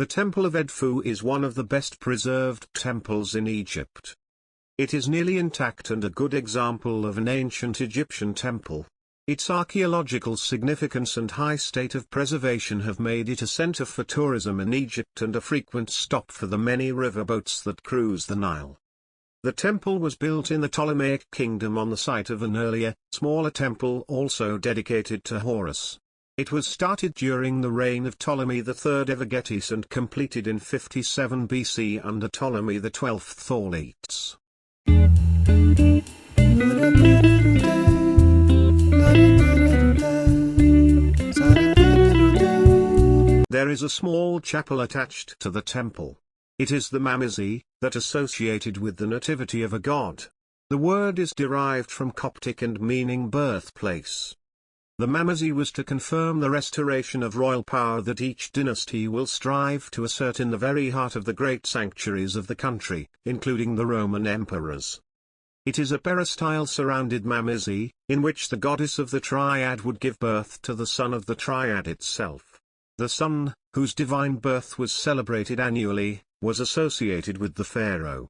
The Temple of Edfu is one of the best preserved temples in Egypt. It is nearly intact and a good example of an ancient Egyptian temple. Its archaeological significance and high state of preservation have made it a center for tourism in Egypt and a frequent stop for the many riverboats that cruise the Nile. The temple was built in the Ptolemaic Kingdom on the site of an earlier, smaller temple also dedicated to Horus. It was started during the reign of Ptolemy III Euergetes and completed in 57 BC under Ptolemy XII Auletes. There is a small chapel attached to the temple. It is the mamazi, that associated with the nativity of a god. The word is derived from Coptic and meaning birthplace. The mamazi was to confirm the restoration of royal power that each dynasty will strive to assert in the very heart of the great sanctuaries of the country, including the Roman emperors. It is a peristyle surrounded mamazi, in which the goddess of the triad would give birth to the son of the triad itself. The son, whose divine birth was celebrated annually, was associated with the pharaoh.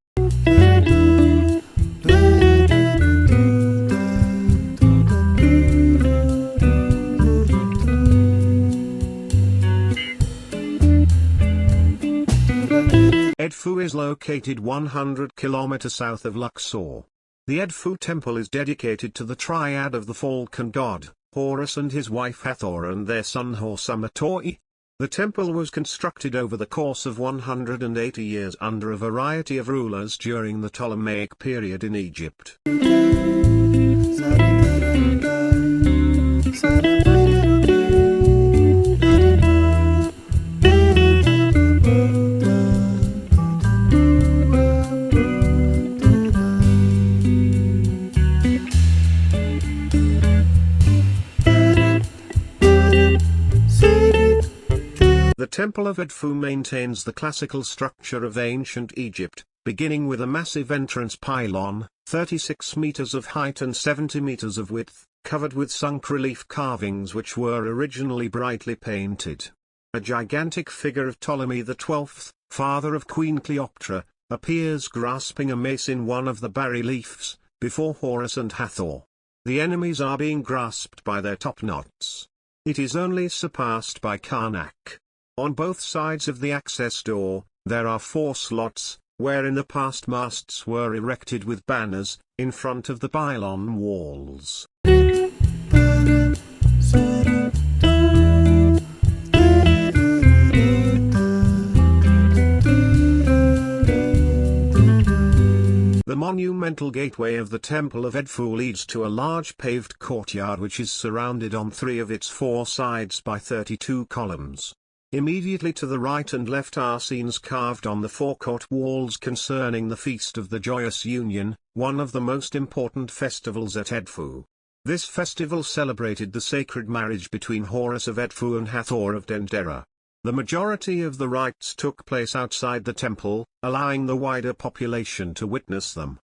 Edfu is located 100 km south of Luxor. The Edfu Temple is dedicated to the triad of the falcon god, Horus, and his wife Hathor and their son Hor-Sama-Tawy. The temple was constructed over the course of 180 years under a variety of rulers during the Ptolemaic period in Egypt. The Temple of Edfu maintains the classical structure of ancient Egypt, beginning with a massive entrance pylon, 36 meters of height and 70 meters of width, covered with sunk relief carvings which were originally brightly painted. A gigantic figure of Ptolemy XII, father of Queen Cleopatra, appears grasping a mace in one of the bas-reliefs, before Horus and Hathor. The enemies are being grasped by their top knots. It is only surpassed by Karnak. On both sides of the access door, there are 4 slots, where in the past masts were erected with banners, in front of the pylon walls. The monumental gateway of the Temple of Edfu leads to a large paved courtyard which is surrounded on 3 of its 4 sides by 32 columns. Immediately to the right and left are scenes carved on the forecourt walls concerning the Feast of the Joyous Union, one of the most important festivals at Edfu. This festival celebrated the sacred marriage between Horus of Edfu and Hathor of Dendera. The majority of the rites took place outside the temple, allowing the wider population to witness them.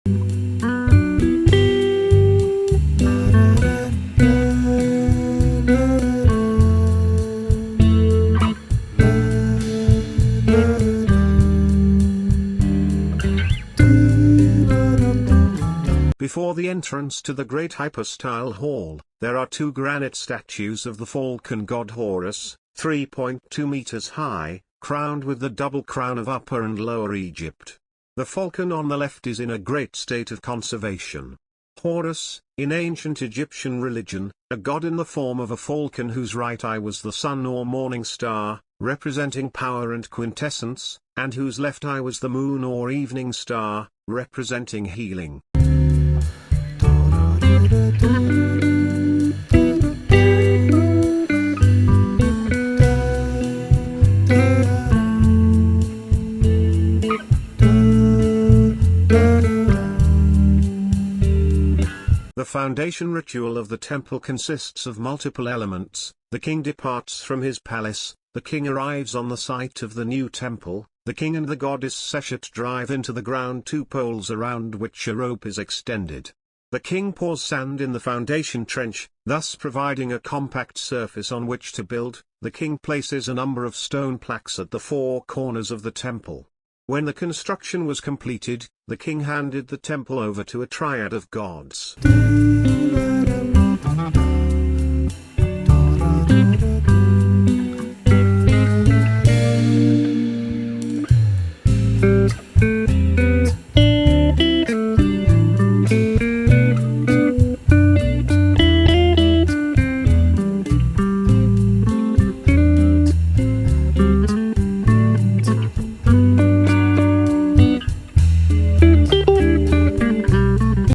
Before the entrance to the great hypostyle hall, there are 2 granite statues of the falcon god Horus, 3.2 meters high, crowned with the double crown of Upper and Lower Egypt. The falcon on the left is in a great state of conservation. Horus, in ancient Egyptian religion, a god in the form of a falcon whose right eye was the sun or morning star, representing power and quintessence, and whose left eye was the moon or evening star, representing healing. The foundation ritual of the temple consists of multiple elements. The king departs from his palace, the king arrives on the site of the new temple, the king and the goddess Seshet drive into the ground 2 poles around which a rope is extended. The king pours sand in the foundation trench, thus providing a compact surface on which to build. The king places a number of stone plaques at the four corners of the temple. When the construction was completed, the king handed the temple over to a triad of gods.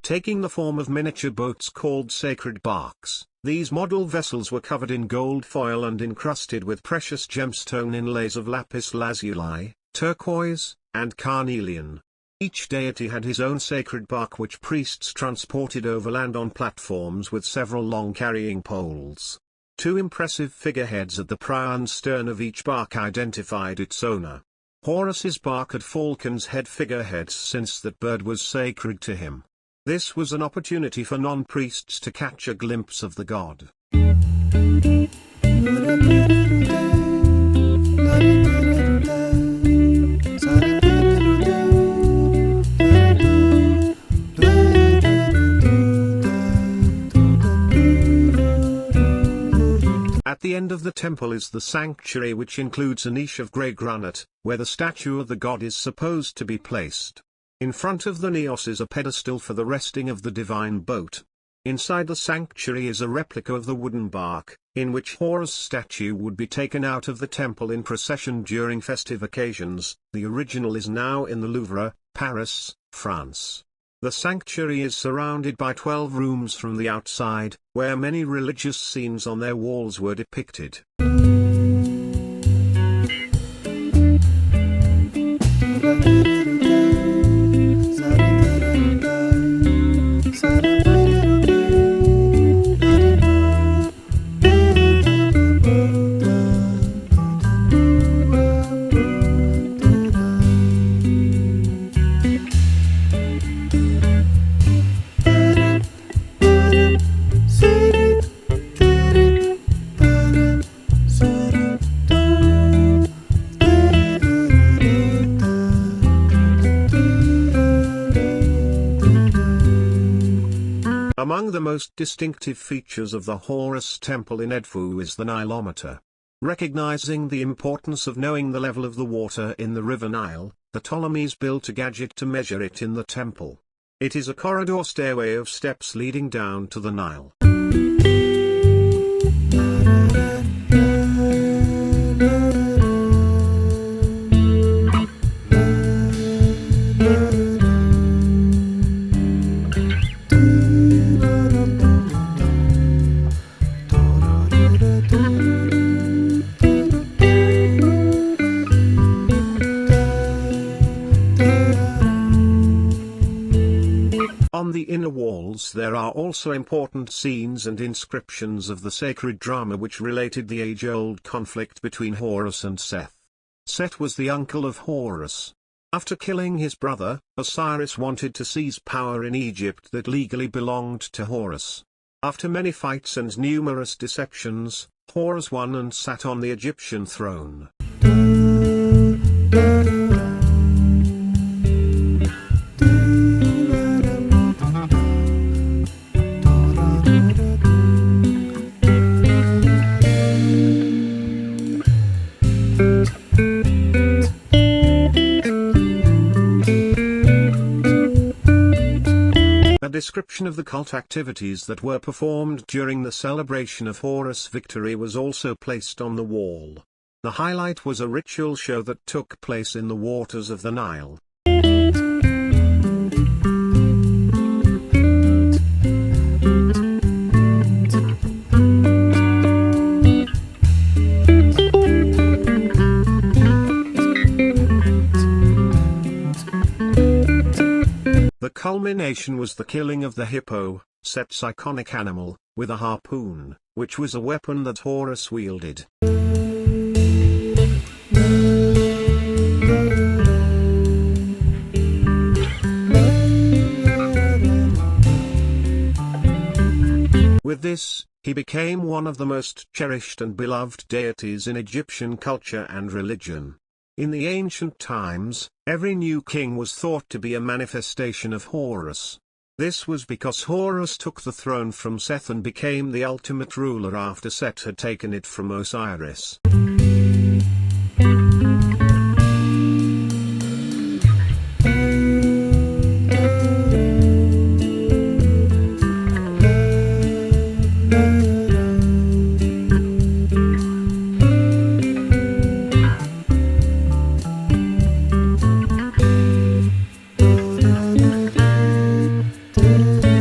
Taking the form of miniature boats called sacred barks, these model vessels were covered in gold foil and encrusted with precious gemstone inlays of lapis lazuli, turquoise, and carnelian. Each deity had his own sacred bark which priests transported overland on platforms with several long carrying poles. Two impressive figureheads at the prow and stern of each bark identified its owner. Horus's bark had falcon's head figureheads since that bird was sacred to him. This was an opportunity for non-priests to catch a glimpse of the god. At the end of the temple is the sanctuary, which includes a niche of grey granite, where the statue of the god is supposed to be placed. In front of the naos is a pedestal for the resting of the divine boat. Inside the sanctuary is a replica of the wooden bark, in which Horus' statue would be taken out of the temple in procession during festive occasions. The original is now in the Louvre, Paris, France. The sanctuary is surrounded by 12 rooms from the outside, where many religious scenes on their walls were depicted. Among the most distinctive features of the Horus Temple in Edfu is the Nilometer. Recognizing the importance of knowing the level of the water in the river Nile, the Ptolemies built a gadget to measure it in the temple. It is a corridor stairway of steps leading down to the Nile. On the inner walls there are also important scenes and inscriptions of the sacred drama which related the age-old conflict between Horus and Seth. Seth was the uncle of Horus. After killing his brother, Osiris wanted to seize power in Egypt that legally belonged to Horus. After many fights and numerous deceptions, Horus won and sat on the Egyptian throne. A description of the cult activities that were performed during the celebration of Horus' victory was also placed on the wall. The highlight was a ritual show that took place in the waters of the Nile. The culmination was the killing of the hippo, Set's iconic animal, with a harpoon, which was a weapon that Horus wielded. this, he became one of the most cherished and beloved deities in Egyptian culture and religion. In the ancient times, every new king was thought to be a manifestation of Horus. This was because Horus took the throne from Seth and became the ultimate ruler after Set had taken it from Osiris.